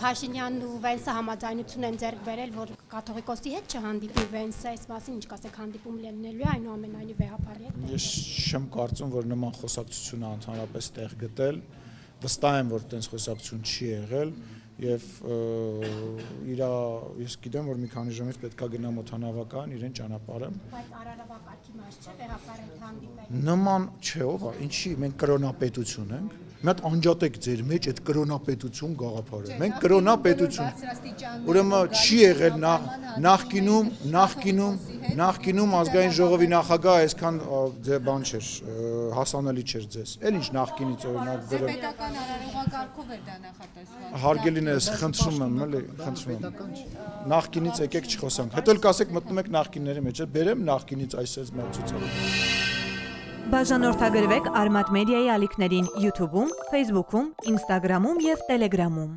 Փաշինյանն ու Վենսը համաձայնություն են ձեռք բերել, որ կաթողիկոսի հետ չհանդիպի Վենսը, այս մասին ինչ կասեք, հանդիպում լինելու է այնուամենայնիվ վեհապարի հետ։ Ես չեմ կարծում, որ նման խոսակցությունը ընդհանրապես տեղ գտել, վստահ եմ, որ տենց խոսակցություն չի եղել եւ ես գիտեմ, որ մի քանի ժամից պետք է գնամ օդանավական, իրեն ճանապարհեմ։ Բայց Արարավակարգի մաս չէ վեհապարի հետ հանդիպել։ Նման չէ, ով է, ինչի մենք կրոնապետություն ենք։ Մի հատ անջատեք ձեր մեջ այդ կրոնապետություն գաղափարը։ Մենք կրոնապետություն։ Ուրեմն չի եղել նախկինում ազգային ժողովի նախագահ այսքան բան չէր, հասանելի չէր ձեզ։ Էլ ինչ նախկինից օրինակ գրել։ Պետական արարողակարգով էր դա նախատեսված։ Հարգելիներս, խնդրում եմ, էլի, խնդրում եմ։ Նախկինից եկեք չխոսանք։ Հետո էլ կասեք մտնում եք նախկինների մեջ, բերեմ նախկինից այսպես մեր ցուցակը։ Բաժանորդագրվեք Արմատ մեդիայի ալիքներին YouTube-ում, Facebook-ում, Instagram-ում և Telegram-ում։